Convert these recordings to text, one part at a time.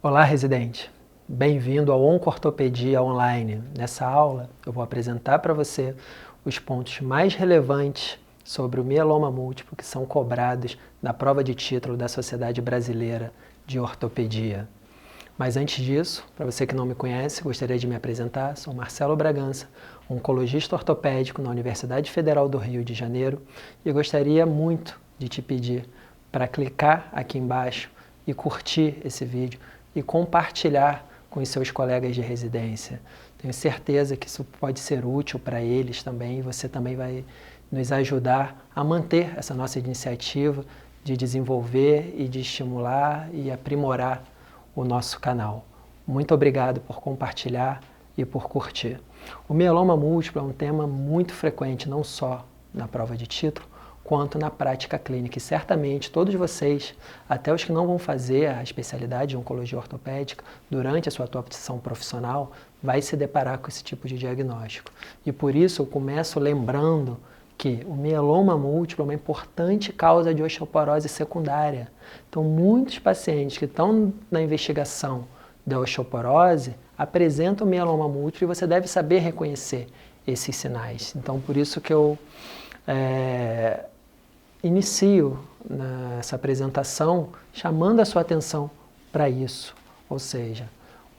Olá, residente! Bem-vindo ao Onco-Ortopedia Online. Nessa aula, eu vou apresentar para você os pontos mais relevantes sobre o mieloma múltiplo que são cobrados na prova de título da Sociedade Brasileira de Ortopedia. Mas antes disso, para você que não me conhece, gostaria de me apresentar. Sou Marcelo Bragança, oncologista ortopédico na Universidade Federal do Rio de Janeiro e gostaria muito de te pedir para clicar aqui embaixo e curtir esse vídeo e compartilhar com os seus colegas de residência. Tenho certeza que isso pode ser útil para eles também e você também vai nos ajudar a manter essa nossa iniciativa de desenvolver e de estimular e aprimorar o nosso canal. Muito obrigado por compartilhar e por curtir. O mieloma múltiplo é um tema muito frequente, não só na prova de título, quanto na prática clínica. E certamente todos vocês, até os que não vão fazer a especialidade de oncologia ortopédica, durante a sua atuação profissional, vai se deparar com esse tipo de diagnóstico. E por isso eu começo lembrando que o mieloma múltiplo é uma importante causa de osteoporose secundária. Então, muitos pacientes que estão na investigação da osteoporose apresentam mieloma múltiplo e você deve saber reconhecer esses sinais. Então, por isso que eu inicio nessa apresentação chamando a sua atenção para isso, ou seja,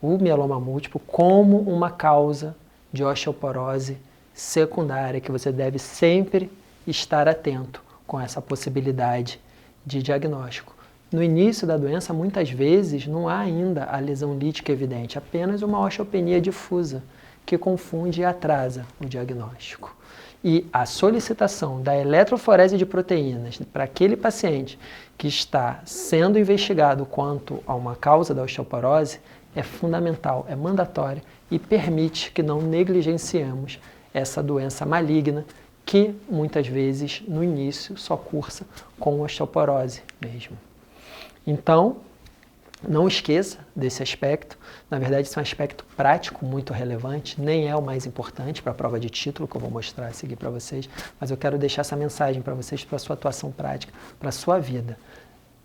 o mieloma múltiplo como uma causa de osteoporose secundária que você deve sempre estar atento com essa possibilidade de diagnóstico. No início da doença, muitas vezes, não há ainda a lesão lítica evidente, apenas uma osteopenia difusa que confunde e atrasa o diagnóstico. E a solicitação da eletroforese de proteínas para aquele paciente que está sendo investigado quanto a uma causa da osteoporose é fundamental, é mandatória e permite que não negligenciemos essa doença maligna que muitas vezes no início só cursa com osteoporose mesmo. Então, não esqueça desse aspecto. Na verdade, esse é um aspecto prático muito relevante, nem é o mais importante para a prova de título, que eu vou mostrar a seguir para vocês, mas eu quero deixar essa mensagem para vocês, para a sua atuação prática, para a sua vida.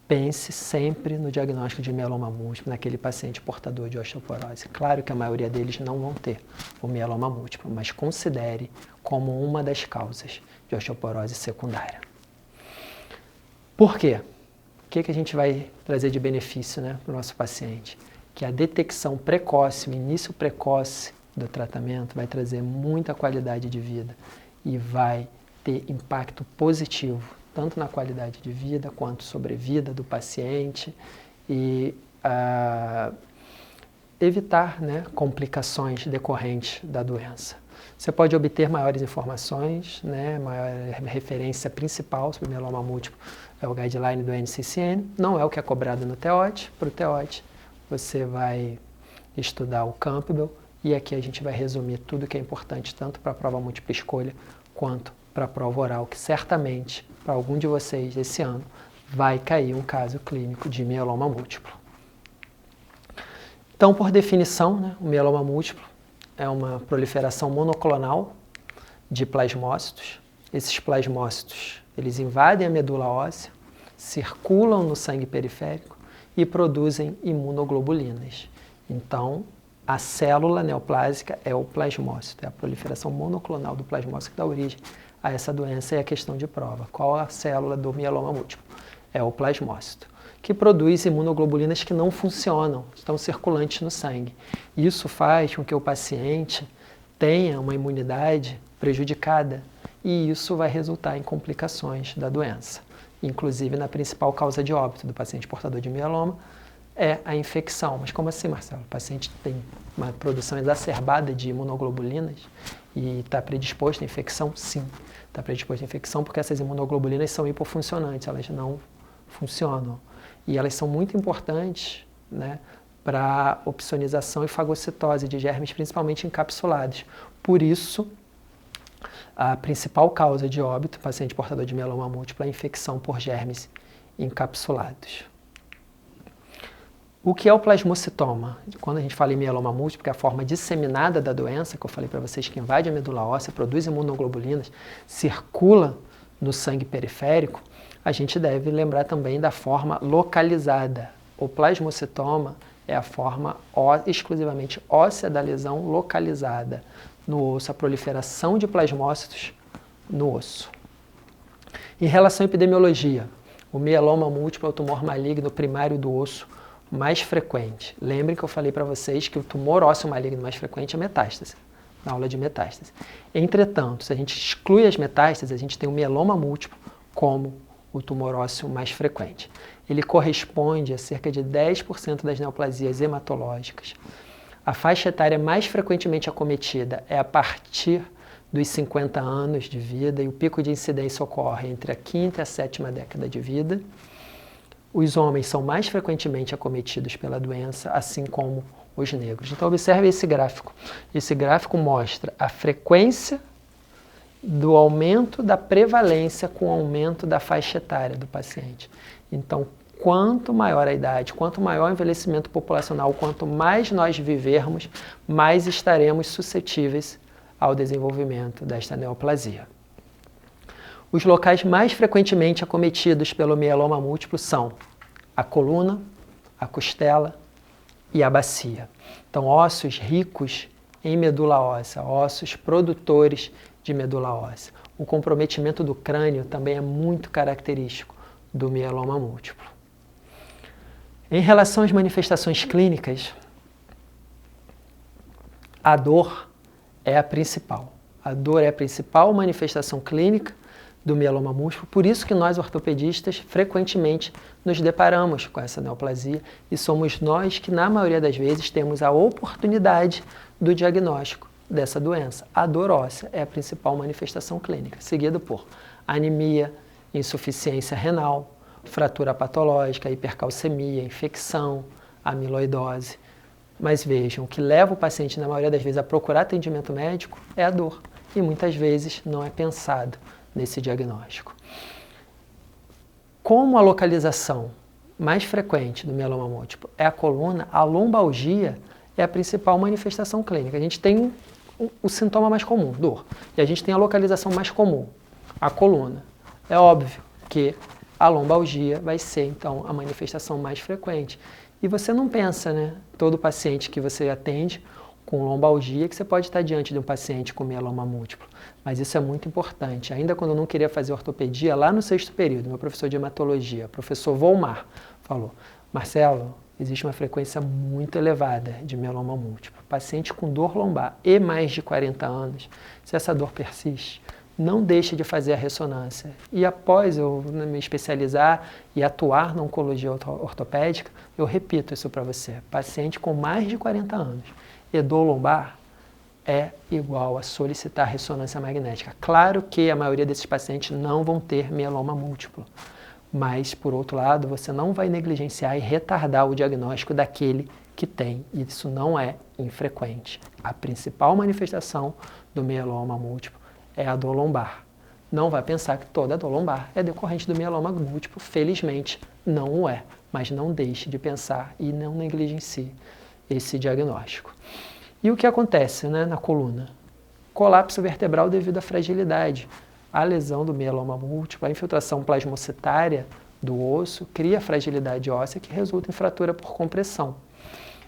Pense sempre no diagnóstico de mieloma múltiplo naquele paciente portador de osteoporose. Claro que a maioria deles não vão ter o mieloma múltiplo, mas considere como uma das causas de osteoporose secundária. Por quê? O que a gente vai trazer de benefício, para o nosso paciente? Que a detecção precoce, o início precoce do tratamento vai trazer muita qualidade de vida e vai ter impacto positivo, tanto na qualidade de vida quanto sobrevida do paciente e evitar complicações decorrentes da doença. Você pode obter maiores informações, maior referência principal sobre o mieloma múltiplo é o guideline do NCCN, não é o que é cobrado no TEOT. Para o TEOT você vai estudar o Campbell e aqui a gente vai resumir tudo que é importante tanto para a prova múltipla escolha quanto para a prova oral, que certamente para algum de vocês esse ano vai cair um caso clínico de mieloma múltiplo. Então, por definição, o mieloma múltiplo é uma proliferação monoclonal de plasmócitos. Esses plasmócitos, eles invadem a medula óssea, circulam no sangue periférico e produzem imunoglobulinas. Então, a célula neoplásica é o plasmócito, é a proliferação monoclonal do plasmócito que dá origem a essa doença e a questão de prova. Qual a célula do mieloma múltiplo? É o plasmócito, que produz imunoglobulinas que não funcionam, estão circulantes no sangue. Isso faz com que o paciente tenha uma imunidade prejudicada e isso vai resultar em complicações da doença. Inclusive, na principal causa de óbito do paciente portador de mieloma é a infecção. Mas como assim, Marcelo? O paciente tem uma produção exacerbada de imunoglobulinas e está predisposto à infecção? Sim, está predisposto à infecção porque essas imunoglobulinas são hipofuncionantes, elas não funcionam. E elas são muito importantes para a opsonização e fagocitose de germes, principalmente encapsulados. Por isso, a principal causa de óbito, paciente portador de mieloma múltiplo, é a infecção por germes encapsulados. O que é o plasmocitoma? Quando a gente fala em mieloma múltiplo, que é a forma disseminada da doença, que eu falei para vocês que invade a medula óssea, produz imunoglobulinas, circula no sangue periférico, a gente deve lembrar também da forma localizada. O plasmocitoma é a forma exclusivamente óssea da lesão localizada no osso, a proliferação de plasmócitos no osso. Em relação à epidemiologia, o mieloma múltiplo é o tumor maligno primário do osso mais frequente. Lembrem que eu falei para vocês que o tumor ósseo maligno mais frequente é metástase, na aula de metástase. Entretanto, se a gente exclui as metástases, a gente tem o mieloma múltiplo como o tumor ósseo mais frequente. Ele corresponde a cerca de 10% das neoplasias hematológicas. A faixa etária mais frequentemente acometida é a partir dos 50 anos de vida e o pico de incidência ocorre entre a 5ª e a 7ª década de vida. Os homens são mais frequentemente acometidos pela doença, assim como os negros. Então observe esse gráfico. Esse gráfico mostra a frequência do aumento da prevalência com o aumento da faixa etária do paciente. Então, quanto maior a idade, quanto maior o envelhecimento populacional, quanto mais nós vivermos, mais estaremos suscetíveis ao desenvolvimento desta neoplasia. Os locais mais frequentemente acometidos pelo mieloma múltiplo são a coluna, a costela e a bacia. Então, ossos ricos em medula óssea, ossos produtores de medula óssea. O comprometimento do crânio também é muito característico do mieloma múltiplo. Em relação às manifestações clínicas, a dor é a principal. A dor é a principal manifestação clínica do mieloma múltiplo, por isso que nós ortopedistas frequentemente nos deparamos com essa neoplasia e somos nós que na maioria das vezes temos a oportunidade do diagnóstico dessa doença. A dor óssea é a principal manifestação clínica, seguida por anemia, insuficiência renal, fratura patológica, hipercalcemia, infecção, amiloidose. Mas vejam, o que leva o paciente na maioria das vezes a procurar atendimento médico é a dor e muitas vezes não é pensado nesse diagnóstico. Como a localização mais frequente do mieloma múltiplo é a coluna, a lombalgia é a principal manifestação clínica. A gente tem o sintoma mais comum, dor, e a gente tem a localização mais comum, a coluna. É óbvio que a lombalgia vai ser, então, a manifestação mais frequente. E você não pensa, né? Todo paciente que você atende com lombalgia, que você pode estar diante de um paciente com mieloma múltiplo. Mas isso é muito importante. Ainda quando eu não queria fazer ortopedia, lá no 6º período, meu professor de hematologia, professor Volmar, falou: Marcelo, existe uma frequência muito elevada de mieloma múltiplo. Paciente com dor lombar e mais de 40 anos, se essa dor persiste, não deixe de fazer a ressonância. E após eu me especializar e atuar na oncologia ortopédica, eu repito isso para você. Paciente com mais de 40 anos e dor lombar é igual a solicitar ressonância magnética. Claro que a maioria desses pacientes não vão ter mieloma múltiplo, mas, por outro lado, você não vai negligenciar e retardar o diagnóstico daquele que tem. Isso não é infrequente. A principal manifestação do mieloma múltiplo é a dor lombar. Não vai pensar que toda dor lombar é decorrente do mieloma múltiplo. Felizmente, não o é. Mas não deixe de pensar e não negligencie esse diagnóstico. E o que acontece, né, na coluna? Colapso vertebral devido à fragilidade. A lesão do mieloma múltiplo, a infiltração plasmocitária do osso cria fragilidade óssea que resulta em fratura por compressão.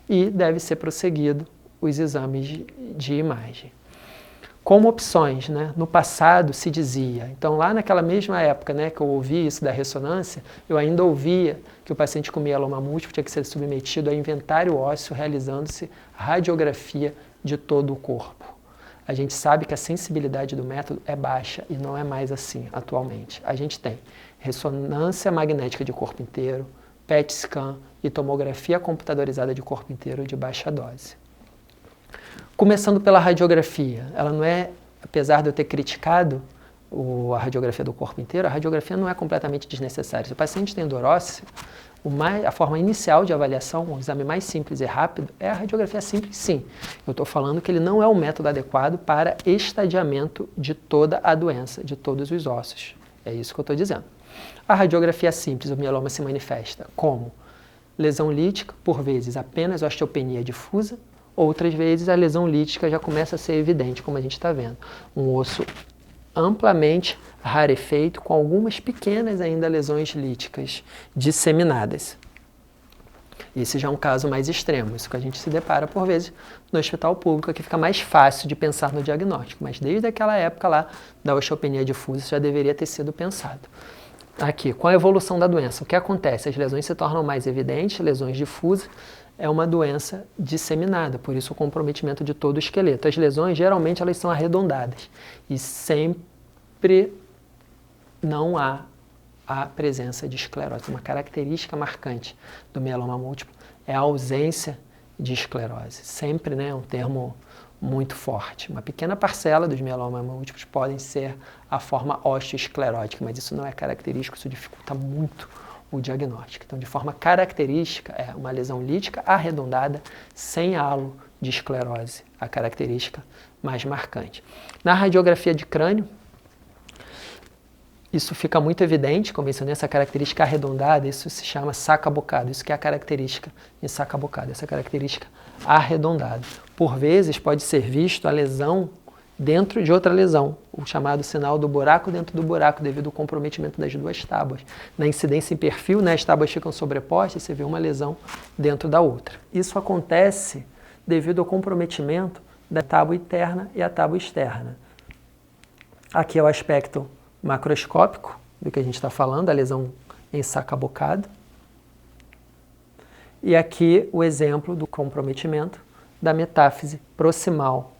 E deve ser prosseguido os exames de imagem. Como opções, né? No passado se dizia, então lá naquela mesma época, né, que eu ouvi isso da ressonância, eu ainda ouvia que o paciente com mieloma múltiplo tinha que ser submetido a inventário ósseo, realizando-se radiografia de todo o corpo. A gente sabe que a sensibilidade do método é baixa e não é mais assim atualmente. A gente tem ressonância magnética de corpo inteiro, PET scan e tomografia computadorizada de corpo inteiro de baixa dose. Começando pela radiografia, ela não é, apesar de eu ter criticado a radiografia do corpo inteiro, a radiografia não é completamente desnecessária. Se o paciente tem dor óssea, a forma inicial de avaliação, o exame mais simples e rápido, é a radiografia simples, sim. Eu estou falando que ele não é o método adequado para estadiamento de toda a doença, de todos os ossos. É isso que eu estou dizendo. A radiografia simples, o mieloma se manifesta como lesão lítica, por vezes apenas osteopenia difusa, outras vezes a lesão lítica já começa a ser evidente, como a gente está vendo. Um osso amplamente rarefeito, com algumas pequenas ainda lesões líticas disseminadas. Esse já é um caso mais extremo, isso que a gente se depara por vezes no hospital público, que fica mais fácil de pensar no diagnóstico, mas desde aquela época lá da osteopenia difusa isso já deveria ter sido pensado. Aqui, com a evolução da doença, o que acontece? As lesões se tornam mais evidentes, lesões difusas, é uma doença disseminada, por isso o comprometimento de todo o esqueleto. As lesões, geralmente, elas são arredondadas e sempre não há a presença de esclerose. Uma característica marcante do mieloma múltiplo é a ausência de esclerose. Sempre, né, é um termo muito forte. Uma pequena parcela dos mielomas múltiplos podem ser a forma osteoesclerótica, mas isso não é característico, isso dificulta muito o diagnóstico. Então, de forma característica, é uma lesão lítica arredondada, sem halo de esclerose, a característica mais marcante. Na radiografia de crânio, isso fica muito evidente, como mencionei, essa característica arredondada, isso se chama saca-bocado, isso que é a característica em saca-bocado, essa característica arredondada. Por vezes pode ser visto a lesão dentro de outra lesão, o chamado sinal do buraco dentro do buraco, devido ao comprometimento das duas tábuas. Na incidência em perfil, né, as tábuas ficam sobrepostas e você vê uma lesão dentro da outra. Isso acontece devido ao comprometimento da tábua interna e a tábua externa. Aqui é o aspecto macroscópico do que a gente está falando, a lesão em saca-bocado. E aqui o exemplo do comprometimento da metáfise proximal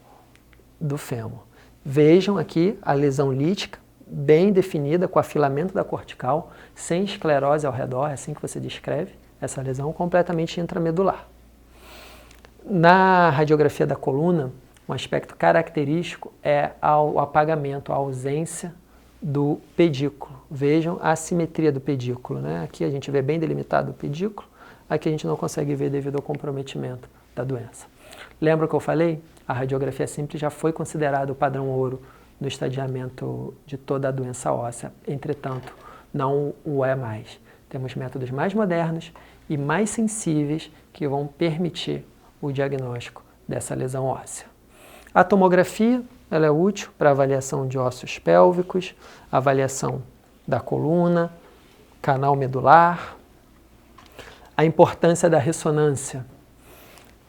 do fêmur. Vejam aqui a lesão lítica, bem definida, com afilamento da cortical, sem esclerose ao redor, é assim que você descreve essa lesão, completamente intramedular. Na radiografia da coluna, um aspecto característico é o apagamento, a ausência do pedículo. Vejam a assimetria do pedículo, né? Aqui a gente vê bem delimitado o pedículo, aqui a gente não consegue ver devido ao comprometimento da doença. Lembra que eu falei? A radiografia simples já foi considerado o padrão ouro no estadiamento de toda a doença óssea, entretanto, não o é mais. Temos métodos mais modernos e mais sensíveis que vão permitir o diagnóstico dessa lesão óssea. A tomografia, ela é útil para avaliação de ossos pélvicos, avaliação da coluna, canal medular. A importância da ressonância.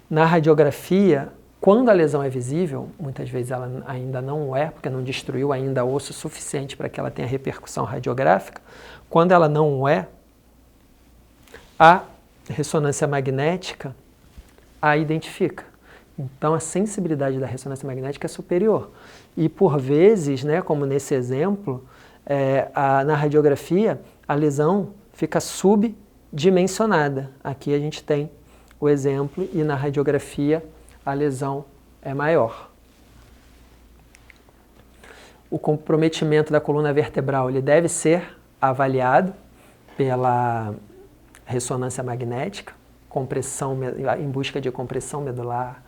Na radiografia, quando a lesão é visível, muitas vezes ela ainda não é, porque não destruiu ainda osso suficiente para que ela tenha repercussão radiográfica. Quando ela não é, a ressonância magnética a identifica. Então, a sensibilidade da ressonância magnética é superior. E, por vezes, né, como nesse exemplo, na radiografia, a lesão fica subdimensionada. Aqui a gente tem o exemplo e na radiografia a lesão é maior. O comprometimento da coluna vertebral ele deve ser avaliado pela ressonância magnética, compressão, em busca de compressão medular,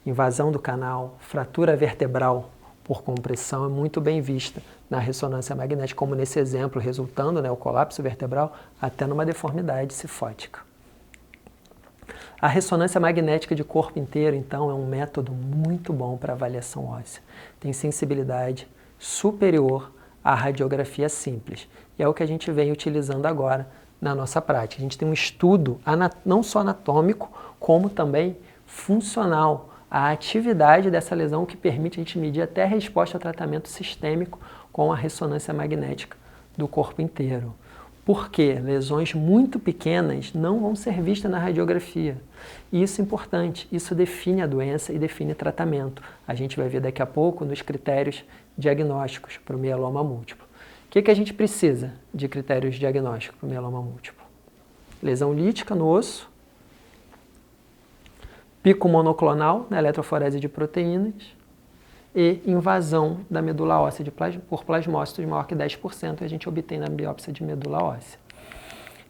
invasão do canal, fratura vertebral por compressão é muito bem vista na ressonância magnética, como nesse exemplo, resultando, né, o colapso vertebral até numa deformidade cifótica. A ressonância magnética de corpo inteiro, então, é um método muito bom para avaliação óssea. Tem sensibilidade superior à radiografia simples. E é o que a gente vem utilizando agora na nossa prática. A gente tem um estudo não só anatômico, como também funcional. A atividade dessa lesão que permite a gente medir até a resposta ao tratamento sistêmico com a ressonância magnética do corpo inteiro. Por quê? Lesões muito pequenas não vão ser vistas na radiografia. E isso é importante, isso define a doença e define o tratamento. A gente vai ver daqui a pouco nos critérios diagnósticos para o mieloma múltiplo. O que a gente precisa de critérios diagnósticos para o mieloma múltiplo? Lesão lítica no osso, pico monoclonal na eletroforese de proteínas e invasão da medula óssea por plasmócitos maior que 10%, a gente obtém na biópsia de medula óssea.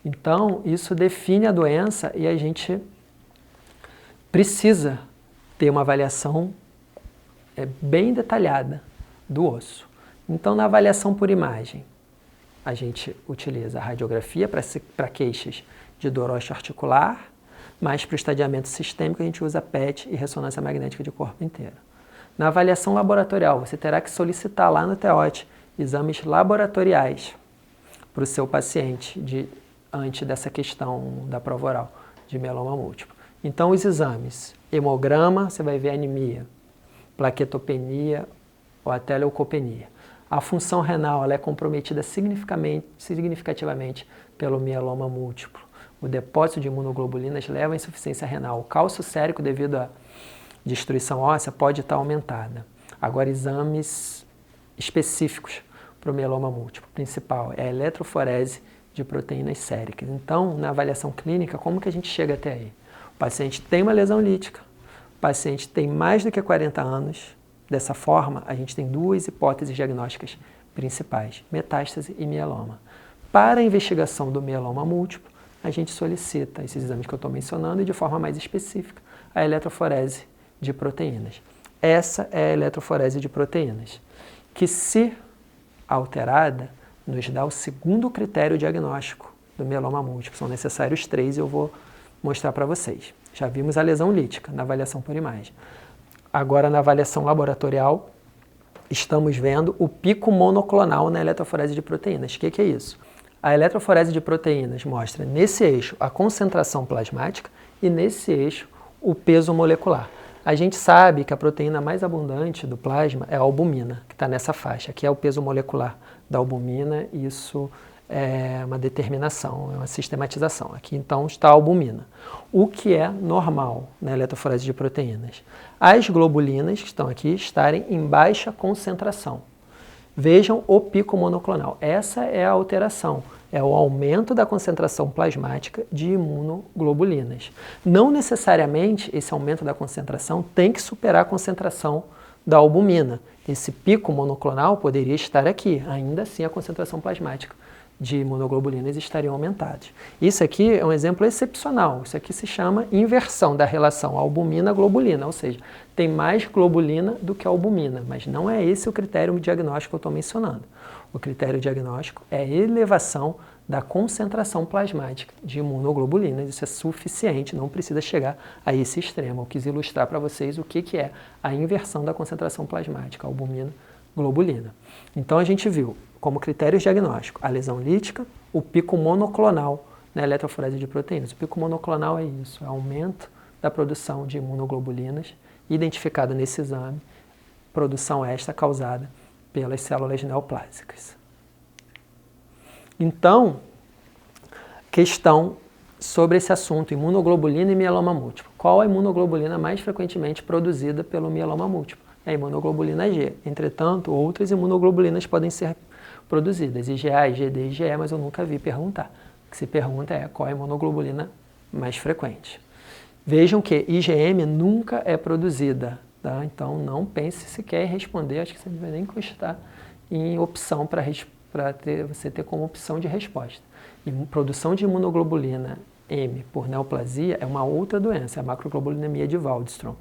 Então, isso define a doença e a gente precisa ter uma avaliação bem detalhada do osso. Então, na avaliação por imagem, a gente utiliza a radiografia para queixas de dor osteoarticular, mas para o estadiamento sistêmico a gente usa PET e ressonância magnética de corpo inteiro. Na avaliação laboratorial, você terá que solicitar lá no TEOT exames laboratoriais para o seu paciente diante dessa questão da prova oral de mieloma múltiplo. Então, os exames, hemograma, você vai ver anemia, plaquetopenia ou até leucopenia. A função renal ela é comprometida significativamente pelo mieloma múltiplo. O depósito de imunoglobulinas leva à insuficiência renal. O cálcio sérico, devido à destruição óssea, pode estar aumentada. Agora, exames específicos para o mieloma múltiplo. O principal é a eletroforese de proteínas séricas. Então, na avaliação clínica, como que a gente chega até aí? O paciente tem uma lesão lítica, o paciente tem mais do que 40 anos. Dessa forma, a gente tem duas hipóteses diagnósticas principais, metástase e mieloma. Para a investigação do mieloma múltiplo, a gente solicita esses exames que eu estou mencionando e, de forma mais específica, a eletroforese de proteínas. Essa é a eletroforese de proteínas, que, se alterada, nos dá o segundo critério diagnóstico do mieloma múltiplo. São necessários 3 e eu vou mostrar para vocês. Já vimos a lesão lítica na avaliação por imagem. Agora, na avaliação laboratorial, estamos vendo o pico monoclonal na eletroforese de proteínas. O que é isso? A eletroforese de proteínas mostra nesse eixo a concentração plasmática e nesse eixo o peso molecular. A gente sabe que a proteína mais abundante do plasma é a albumina, que está nessa faixa. Aqui é o peso molecular da albumina, isso é uma determinação, é uma sistematização. Aqui então está a albumina. O que é normal na eletroforese de proteínas? As globulinas que estão aqui estarem em baixa concentração. Vejam o pico monoclonal. Essa é a alteração, é o aumento da concentração plasmática de imunoglobulinas. Não necessariamente esse aumento da concentração tem que superar a concentração da albumina. Esse pico monoclonal poderia estar aqui, ainda assim a concentração plasmática de imunoglobulinas estariam aumentadas. Isso aqui é um exemplo excepcional, isso aqui se chama inversão da relação albumina-globulina, ou seja, tem mais globulina do que albumina, mas não é esse o critério diagnóstico que eu estou mencionando. O critério diagnóstico é a elevação da concentração plasmática de imunoglobulinas, isso é suficiente, não precisa chegar a esse extremo. Eu quis ilustrar para vocês o que é a inversão da concentração plasmática, albumina-globulina. Então a gente viu como critérios diagnósticos a lesão lítica, o pico monoclonal na eletroforese de proteínas. O pico monoclonal é isso, é o aumento da produção de imunoglobulinas, identificada nesse exame, produção esta causada pelas células neoplásicas. Então, questão sobre esse assunto, imunoglobulina e mieloma múltiplo. Qual a imunoglobulina mais frequentemente produzida pelo mieloma múltiplo? É a imunoglobulina G. Entretanto, outras imunoglobulinas podem ser produzidas, IgA, IgD e IgE, mas eu nunca vi perguntar. O que se pergunta é qual a imunoglobulina mais frequente. Vejam que IgM nunca é produzida, tá? Então não pense sequer em responder, acho que você não vai nem constar em opção para você ter como opção de resposta. E produção de imunoglobulina M por neoplasia é uma outra doença, é a macroglobulinemia de Waldenström.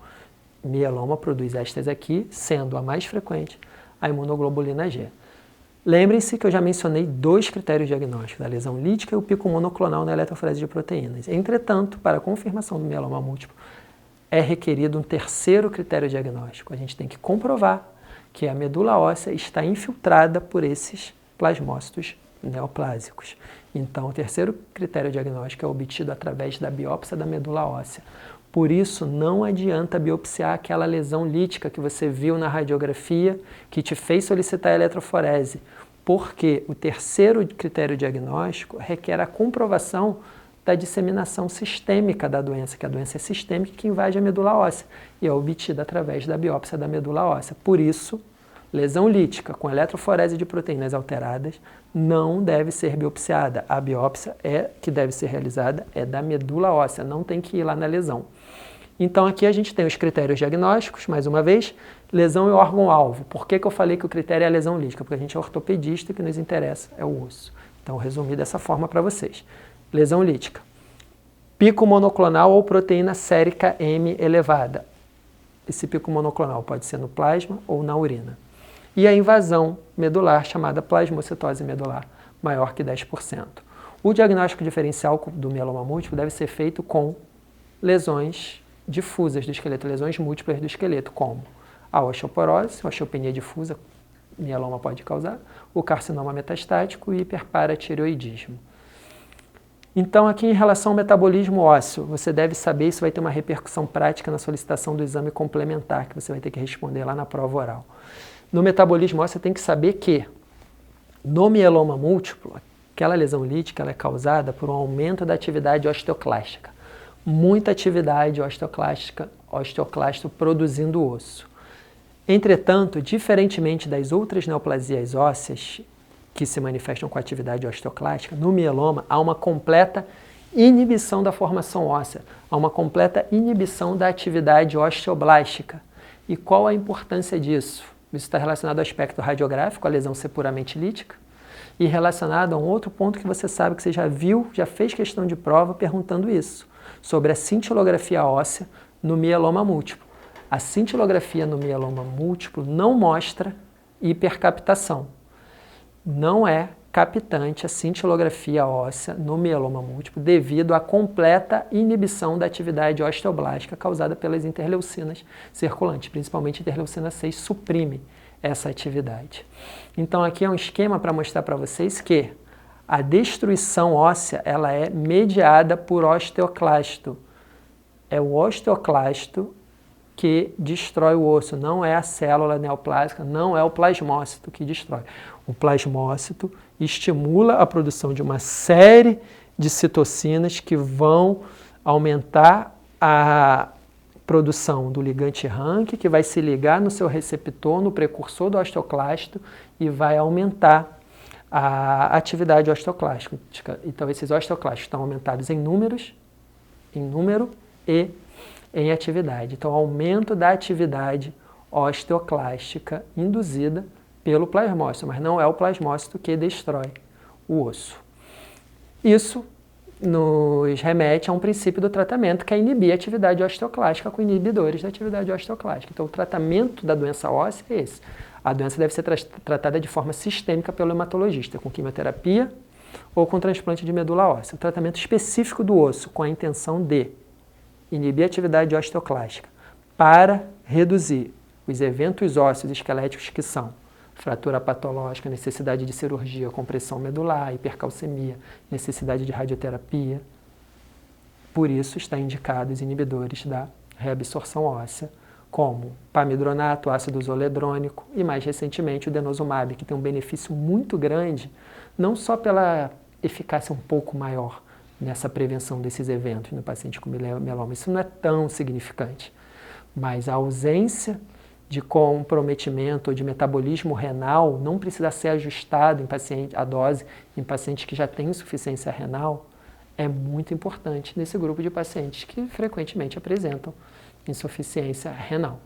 Mieloma produz estas aqui, sendo a mais frequente a imunoglobulina G. Lembrem-se que eu já mencionei 2 critérios diagnósticos, a lesão lítica e o pico monoclonal na eletroforese de proteínas. Entretanto, para a confirmação do mieloma múltiplo, é requerido um terceiro critério diagnóstico. A gente tem que comprovar que a medula óssea está infiltrada por esses plasmócitos neoplásicos. Então, o terceiro critério diagnóstico é obtido através da biópsia da medula óssea. Por isso, não adianta biopsiar aquela lesão lítica que você viu na radiografia, que te fez solicitar a eletroforese, porque o terceiro critério diagnóstico requer a comprovação da disseminação sistêmica da doença, que a doença é sistêmica que invade a medula óssea e é obtida através da biópsia da medula óssea. Por isso, lesão lítica com eletroforese de proteínas alteradas não deve ser biopsiada. A biópsia que deve ser realizada é da medula óssea, não tem que ir lá na lesão. Então aqui a gente tem os critérios diagnósticos, mais uma vez, lesão e órgão-alvo. Por que eu falei que o critério é a lesão lítica? Porque a gente é ortopedista e o que nos interessa é o osso. Então eu resumi dessa forma para vocês. Lesão lítica. Pico monoclonal ou proteína sérica M elevada. Esse pico monoclonal pode ser no plasma ou na urina. E a invasão medular, chamada plasmocitose medular, maior que 10%. O diagnóstico diferencial do mieloma múltiplo deve ser feito com lesões difusas do esqueleto, lesões múltiplas do esqueleto, como a osteoporose, osteopenia difusa, mieloma pode causar, o carcinoma metastático e hiperparatireoidismo. Então, aqui em relação ao metabolismo ósseo, você deve saber, isso vai ter uma repercussão prática na solicitação do exame complementar, que você vai ter que responder lá na prova oral. No metabolismo ósseo, você tem que saber que no mieloma múltiplo, aquela lesão lítica ela é causada por um aumento da atividade osteoclástica. Muita atividade osteoclástico produzindo osso. Entretanto, diferentemente das outras neoplasias ósseas que se manifestam com atividade osteoclástica, no mieloma há uma completa inibição da formação óssea, há uma completa inibição da atividade osteoblástica. E qual a importância disso? Isso está relacionado ao aspecto radiográfico, a lesão ser puramente lítica, e relacionado a um outro ponto que você sabe que você já viu, já fez questão de prova perguntando isso, sobre a cintilografia óssea no mieloma múltiplo. A cintilografia no mieloma múltiplo não mostra hipercaptação. Não é captante a cintilografia óssea no mieloma múltiplo devido à completa inibição da atividade osteoblástica causada pelas interleucinas circulantes, principalmente a interleucina 6 suprime essa atividade. Então aqui é um esquema para mostrar para vocês que a destruição óssea ela é mediada por osteoclasto. É o osteoclasto que destrói o osso, não é a célula neoplásica, não é o plasmócito que destrói. O plasmócito estimula a produção de uma série de citocinas que vão aumentar a produção do ligante Rank, que vai se ligar no seu receptor, no precursor do osteoclasto, e vai aumentar a atividade osteoclástica. Então, esses osteoclastos estão aumentados em número e em atividade. Então, aumento da atividade osteoclástica induzida pelo plasmócito, mas não é o plasmócito que destrói o osso. Isso nos remete a um princípio do tratamento que é inibir a atividade osteoclástica com inibidores da atividade osteoclástica. Então, o tratamento da doença óssea é esse. A doença deve ser tratada de forma sistêmica pelo hematologista, com quimioterapia ou com transplante de medula óssea. O tratamento específico do osso com a intenção de inibir a atividade osteoclástica para reduzir os eventos ósseos esqueléticos que são fratura patológica, necessidade de cirurgia, compressão medular, hipercalcemia, necessidade de radioterapia. Por isso está indicado os inibidores da reabsorção óssea, como pamidronato, ácido zoledrônico e mais recentemente o denosumab, que tem um benefício muito grande, não só pela eficácia um pouco maior nessa prevenção desses eventos no paciente com mieloma. Isso não é tão significante, mas a ausência de comprometimento ou de metabolismo renal não precisa ser ajustado em paciente, a dose em pacientes que já têm insuficiência renal, é muito importante nesse grupo de pacientes que frequentemente apresentam insuficiência renal.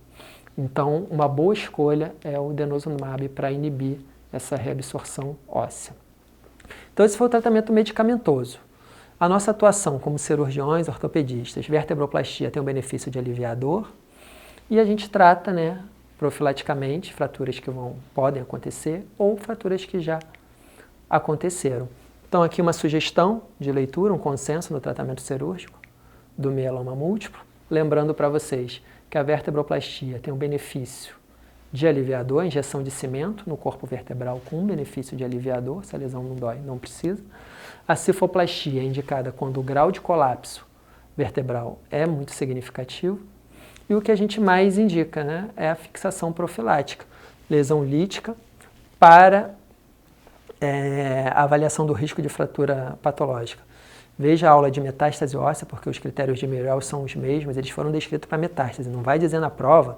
Então, uma boa escolha é o denosumab para inibir essa reabsorção óssea. Então, esse foi o tratamento medicamentoso. A nossa atuação como cirurgiões, ortopedistas, vertebroplastia tem o benefício de aliviar a dor e a gente trata, profilaticamente, fraturas que podem acontecer ou fraturas que já aconteceram. Então, aqui uma sugestão de leitura, um consenso no tratamento cirúrgico do mieloma múltiplo, lembrando para vocês que a vertebroplastia tem um benefício de aliviador, injeção de cimento no corpo vertebral com um benefício de aliviador, se a lesão não dói, não precisa. A cifoplastia é indicada quando o grau de colapso vertebral é muito significativo. E o que a gente mais indica é a fixação profilática, lesão lítica, para a avaliação do risco de fratura patológica. Veja a aula de metástase óssea, porque os critérios de Mirels são os mesmos, eles foram descritos para metástase. Não vai dizer na prova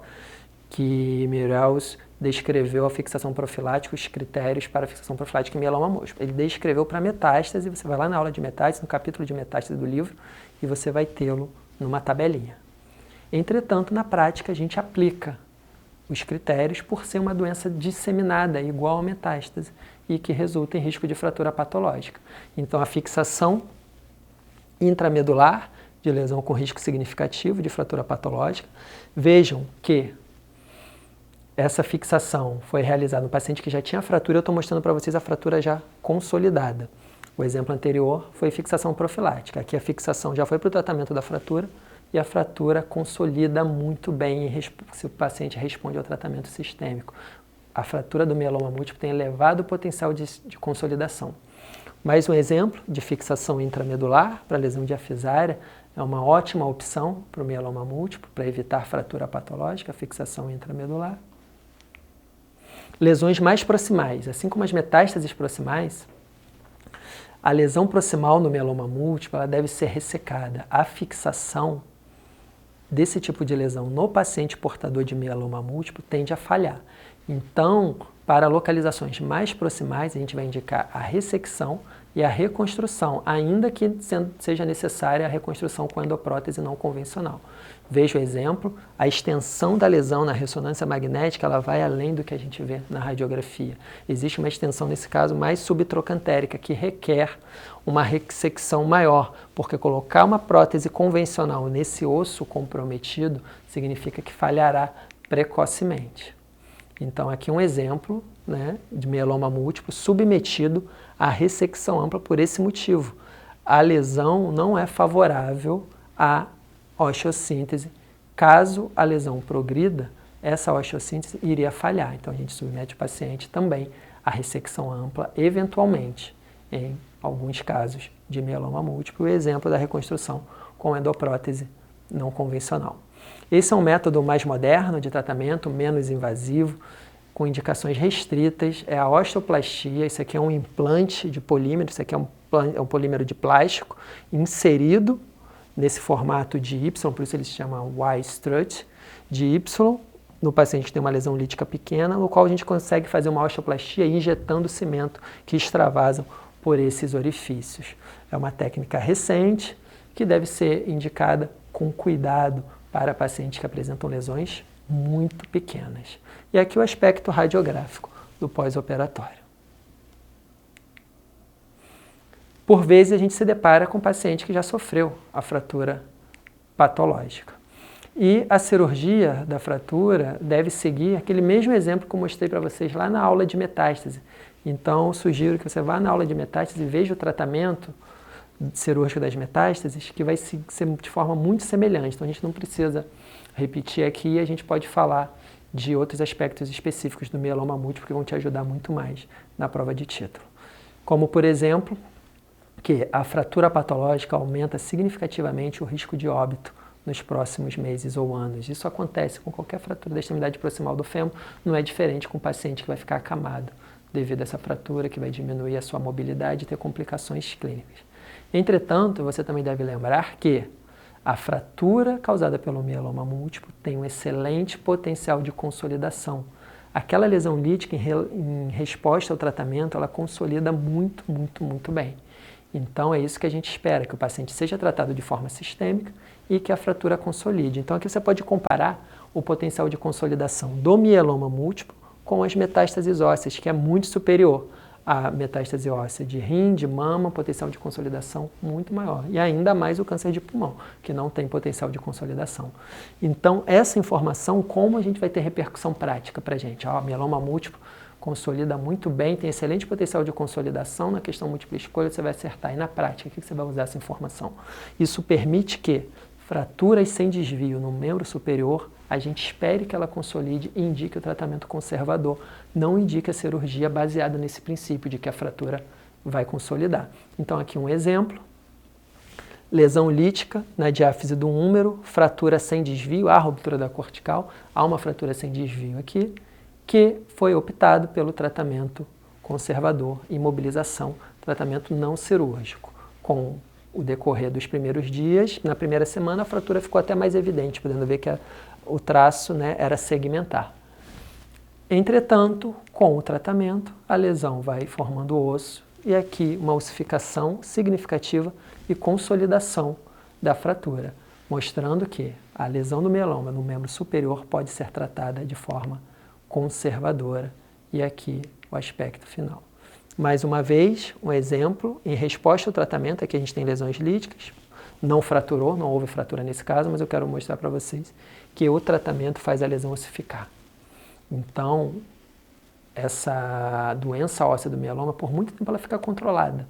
que Mirels descreveu a fixação profilática, os critérios para a fixação profilática em mieloma múltiplo. Ele descreveu para metástase, você vai lá na aula de metástase, no capítulo de metástase do livro, e você vai tê-lo numa tabelinha. Entretanto, na prática, a gente aplica os critérios por ser uma doença disseminada, igual a metástase, e que resulta em risco de fratura patológica. Então, a fixação intramedular de lesão com risco significativo de fratura patológica. Vejam que essa fixação foi realizada no paciente que já tinha fratura. Eu estou mostrando para vocês a fratura já consolidada. O exemplo anterior foi fixação profilática. Aqui a fixação já foi para o tratamento da fratura e a fratura consolida muito bem se o paciente responde ao tratamento sistêmico. A fratura do mieloma múltiplo tem elevado potencial de consolidação. Mais um exemplo de fixação intramedular para lesão diafisária, é uma ótima opção para o mieloma múltiplo, para evitar fratura patológica, fixação intramedular. Lesões mais proximais, assim como as metástases proximais, a lesão proximal no mieloma múltiplo ela deve ser ressecada. A fixação desse tipo de lesão no paciente portador de mieloma múltiplo tende a falhar. Então, para localizações mais proximais, a gente vai indicar a ressecção e a reconstrução, ainda que seja necessária a reconstrução com endoprótese não convencional. Veja o exemplo, a extensão da lesão na ressonância magnética ela vai além do que a gente vê na radiografia. Existe uma extensão, nesse caso, mais subtrocantérica, que requer uma ressecção maior, porque colocar uma prótese convencional nesse osso comprometido significa que falhará precocemente. Então, aqui um exemplo, né, de mieloma múltiplo submetido à ressecção ampla por esse motivo. A lesão não é favorável à osteossíntese. Caso a lesão progrida, essa osteossíntese iria falhar. Então, a gente submete o paciente também à ressecção ampla, eventualmente, em alguns casos de mieloma múltiplo, o exemplo da reconstrução com endoprótese não convencional. Esse é um método mais moderno de tratamento, menos invasivo, com indicações restritas, é a osteoplastia. Isso aqui é um implante de polímero, isso aqui é um polímero de plástico inserido nesse formato de Y, por isso ele se chama Y-strut, de Y, no paciente que tem uma lesão lítica pequena, no qual a gente consegue fazer uma osteoplastia injetando cimento que extravasam por esses orifícios. É uma técnica recente que deve ser indicada com cuidado para pacientes que apresentam lesões muito pequenas. E aqui o aspecto radiográfico do pós-operatório. Por vezes a gente se depara com paciente que já sofreu a fratura patológica. E a cirurgia da fratura deve seguir aquele mesmo exemplo que eu mostrei para vocês lá na aula de metástase. Então, sugiro que você vá na aula de metástase e veja o tratamento cirúrgico das metástases, que vai ser de forma muito semelhante. Então, a gente não precisa repetir aqui, a gente pode falar de outros aspectos específicos do mieloma múltiplo que vão te ajudar muito mais na prova de título. Como, por exemplo, que a fratura patológica aumenta significativamente o risco de óbito nos próximos meses ou anos. Isso acontece com qualquer fratura da extremidade proximal do fêmur, não é diferente com o paciente que vai ficar acamado devido a essa fratura, que vai diminuir a sua mobilidade e ter complicações clínicas. Entretanto, você também deve lembrar que a fratura causada pelo mieloma múltiplo tem um excelente potencial de consolidação. Aquela lesão lítica, em resposta ao tratamento, ela consolida muito bem. Então, é isso que a gente espera, que o paciente seja tratado de forma sistêmica e que a fratura consolide. Então, aqui você pode comparar o potencial de consolidação do mieloma múltiplo com as metástases ósseas, que é muito superior. A metástase óssea de rim, de mama, potencial de consolidação muito maior. E ainda mais o câncer de pulmão, que não tem potencial de consolidação. Então, essa informação, como a gente vai ter repercussão prática para a gente? O mieloma múltiplo consolida muito bem, tem excelente potencial de consolidação. Na questão múltipla escolha, você vai acertar. E na prática, o que você vai usar essa informação? Isso permite que fraturas sem desvio no membro superior, a gente espere que ela consolide e indique o tratamento conservador, não indique a cirurgia baseada nesse princípio de que a fratura vai consolidar. Então, aqui um exemplo: lesão lítica na diáfise do húmero, fratura sem desvio, há ruptura da cortical, há uma fratura sem desvio aqui, que foi optado pelo tratamento conservador, imobilização, tratamento não cirúrgico. Com o decorrer dos primeiros dias, na primeira semana, a fratura ficou até mais evidente, podendo ver que o traço, né, era segmentar. Entretanto, com o tratamento, a lesão vai formando osso e aqui uma ossificação significativa e consolidação da fratura, mostrando que a lesão do mieloma no membro superior pode ser tratada de forma conservadora. E aqui o aspecto final. Mais uma vez, um exemplo, em resposta ao tratamento, aqui a gente tem lesões líticas, não fraturou, não houve fratura nesse caso, mas eu quero mostrar para vocês que o tratamento faz a lesão ossificar. Então, essa doença óssea do mieloma, por muito tempo ela fica controlada.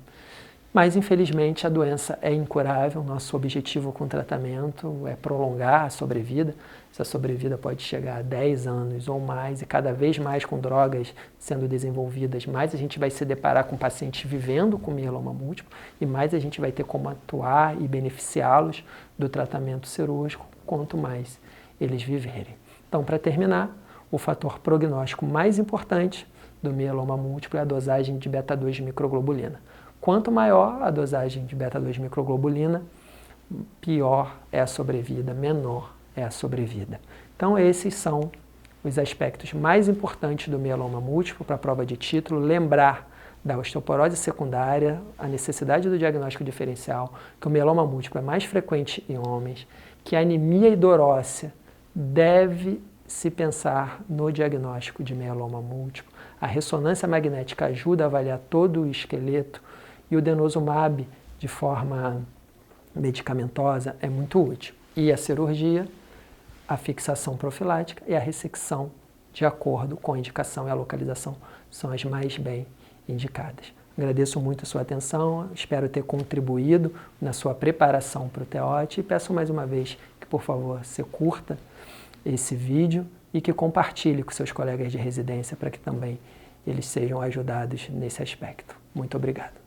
Mas, infelizmente, a doença é incurável. Nosso objetivo com o tratamento é prolongar a sobrevida. Essa sobrevida pode chegar a 10 anos ou mais, e cada vez mais com drogas sendo desenvolvidas, mais a gente vai se deparar com pacientes vivendo com mieloma múltiplo e mais a gente vai ter como atuar e beneficiá-los do tratamento cirúrgico, quanto mais eles viverem. Então, para terminar, o fator prognóstico mais importante do mieloma múltiplo é a dosagem de beta-2 de microglobulina. Quanto maior a dosagem de beta-2 de microglobulina, pior é a sobrevida, menor é a sobrevida. Então, esses são os aspectos mais importantes do mieloma múltiplo para a prova de título. Lembrar da osteoporose secundária, a necessidade do diagnóstico diferencial, que o mieloma múltiplo é mais frequente em homens, que a anemia idorócea deve se pensar no diagnóstico de mieloma múltiplo. A ressonância magnética ajuda a avaliar todo o esqueleto e o denosumab, de forma medicamentosa, é muito útil. E a cirurgia, a fixação profilática e a ressecção, de acordo com a indicação e a localização, são as mais bem indicadas. Agradeço muito a sua atenção, espero ter contribuído na sua preparação para o TEOT e peço mais uma vez que, por favor, você curta esse vídeo e que compartilhe com seus colegas de residência para que também eles sejam ajudados nesse aspecto. Muito obrigado.